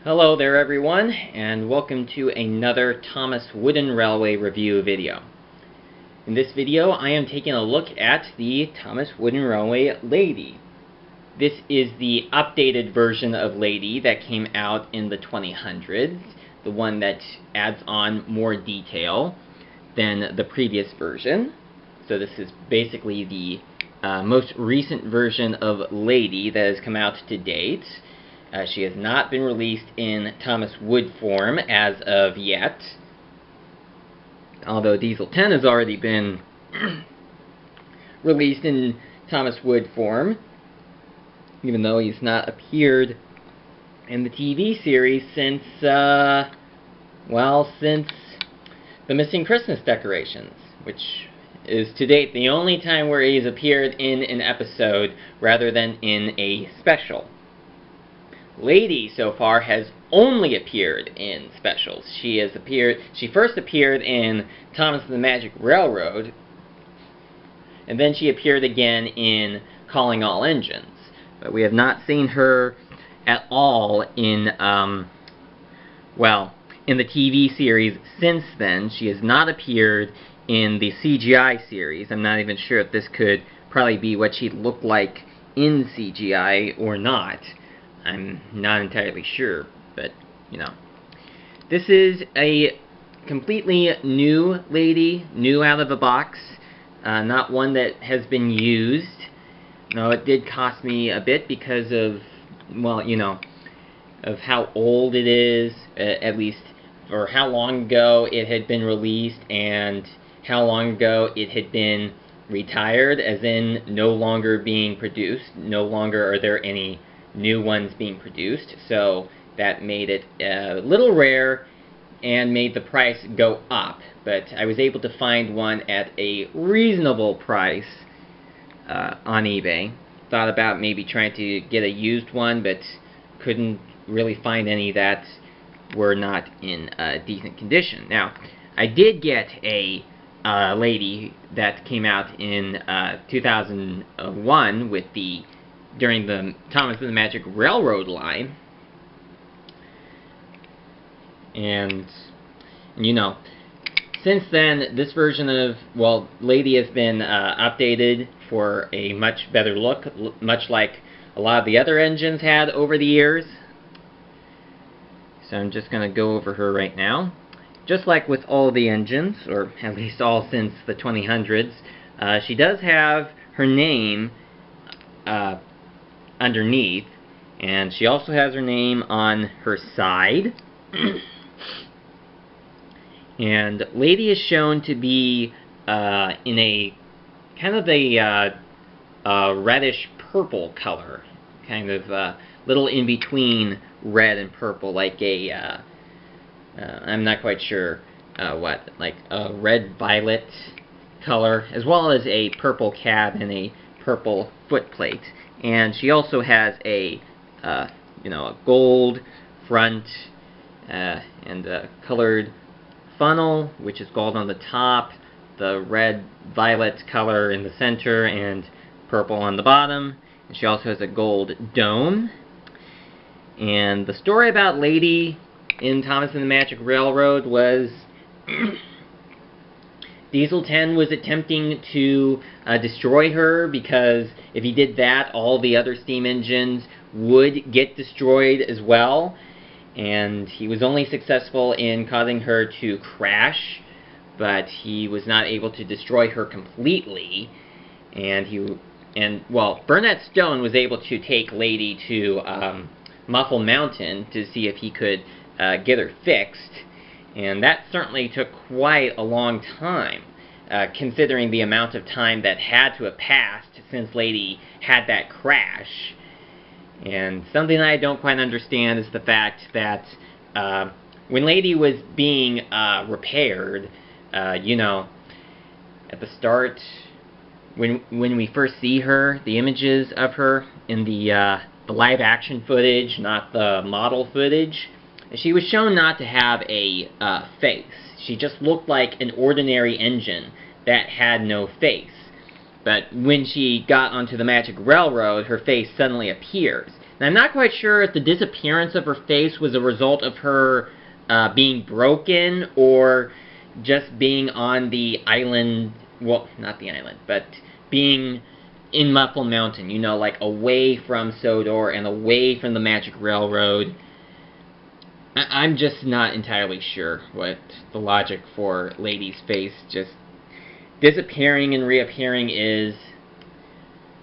Hello there everyone, and welcome to another Thomas Wooden Railway review video. In this video I am taking a look at the Thomas Wooden Railway Lady. This is the updated version of Lady that came out in the 2000s, the one that adds on more detail than the previous version. So this is basically the most recent version of Lady that has come out to date. She has not been released in Thomas Wood form as of yet, although Diesel 10 has already been released in Thomas Wood form, even though he's not appeared in the TV series since, since The Missing Christmas Decorations, which is to date the only time where he's appeared in an episode rather than in a special. Lady, so far, has only appeared in specials. She first appeared in Thomas and the Magic Railroad, and then she appeared again in Calling All Engines. But we have not seen her at all in, in the TV series since then. She has not appeared in the CGI series. I'm not even sure if this could probably be what she'd look like in CGI or not. I'm not entirely sure, but, you know. This is a completely new Lady, new out of the box, not one that has been used. No, it did cost me a bit because of, of how old it is, at least, or how long ago it had been released, and how long ago it had been retired, as in no longer being produced. No longer are there any new ones being produced, so that made it a little rare and made the price go up. But I was able to find one at a reasonable price on eBay. Thought about maybe trying to get a used one, but couldn't really find any that were not in decent condition. Now, I did get a Lady that came out in 2001 with during the Thomas and the Magic Railroad line. And, since then, this version of, Lady has been updated for a much better look, much like a lot of the other engines had over the years. So I'm just going to go over her right now. Just like with all the engines, or at least all since the 2000s, she does have her name underneath, and she also has her name on her side. And Lady is shown to be in a kind of a reddish purple color, kind of little in between red and purple, like a I'm not quite sure what, like a red violet color, as well as a purple cab and a purple footplate. And she also has a a gold front and a colored funnel, which is gold on the top, the red violet color in the center, and purple on the bottom. And she also has a gold dome. And the story about Lady in Thomas and the Magic Railroad was Diesel 10 was attempting to destroy her, because if he did that, all the other steam engines would get destroyed as well. And he was only successful in causing her to crash, but he was not able to destroy her completely. And Burnett Stone was able to take Lady to Muffle Mountain to see if he could get her fixed. And that certainly took quite a long time, considering the amount of time that had to have passed since Lady had that crash. And something I don't quite understand is the fact that when Lady was being repaired, at the start, when we first see her, the images of her in the live action footage, not the model footage, she was shown not to have a face. She just looked like an ordinary engine that had no face. But when she got onto the Magic Railroad, her face suddenly appears. And I'm not quite sure if the disappearance of her face was a result of her being broken or just being on the island, well, not the island, but being in Muffle Mountain, you know, like away from Sodor and away from the Magic Railroad. I'm just not entirely sure what the logic for Lady's face just disappearing and reappearing is,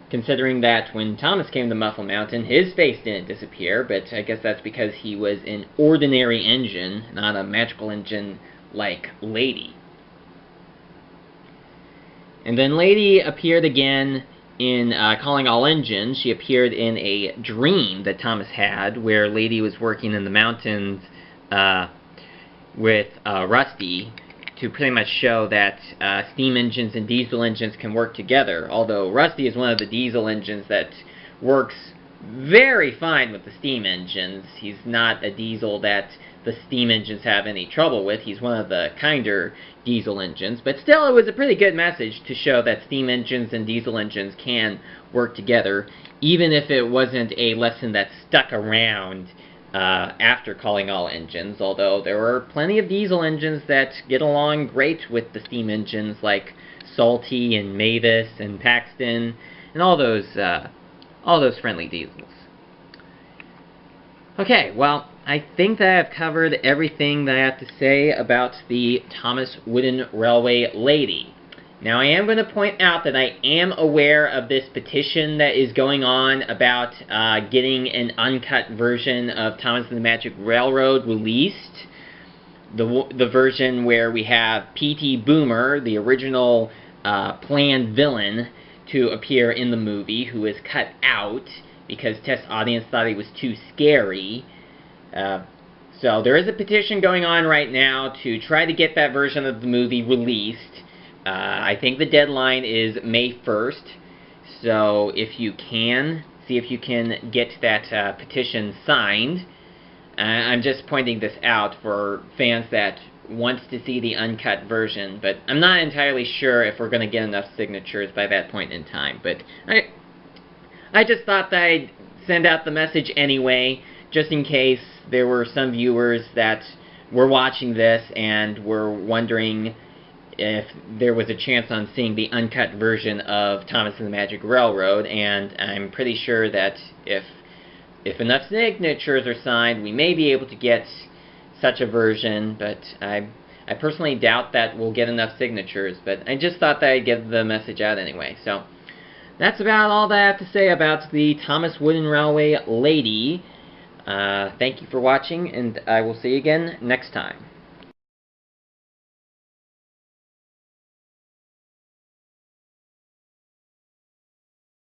considering that when Thomas came to Muffle Mountain, his face didn't disappear, but I guess that's because he was an ordinary engine, not a magical engine like Lady. And then Lady appeared again in Calling All Engines. She appeared in a dream that Thomas had, where Lady was working in the mountains with Rusty, to pretty much show that steam engines and diesel engines can work together, although Rusty is one of the diesel engines that works very fine with the steam engines. He's not a diesel that the steam engines have any trouble with. He's one of the kinder diesel engines, but still it was a pretty good message to show that steam engines and diesel engines can work together, even if it wasn't a lesson that stuck around after Calling All Engines, although there were plenty of diesel engines that get along great with the steam engines, like Salty and Mavis and Paxton and all those friendly diesels. Okay, well, I think that I've covered everything that I have to say about the Thomas Wooden Railway Lady. Now, I am going to point out that I am aware of this petition that is going on about getting an uncut version of Thomas and the Magic Railroad released. The version where we have P.T. Boomer, the original planned villain, to appear in the movie, who is cut out because test audience thought he was too scary. So there is a petition going on right now to try to get that version of the movie released. I think the deadline is May 1st, so if you can, see if you can get that petition signed. I'm just pointing this out for fans that want to see the uncut version, but I'm not entirely sure if we're going to get enough signatures by that point in time. But I just thought that I'd send out the message anyway, just in case there were some viewers that were watching this and were wondering if there was a chance on seeing the uncut version of Thomas and the Magic Railroad, and I'm pretty sure that if enough signatures are signed, we may be able to get such a version, but I personally doubt that we'll get enough signatures, but I just thought that I'd get the message out anyway. So that's about all that I have to say about the Thomas Wooden Railway Lady. Thank you for watching, and I will see you again next time.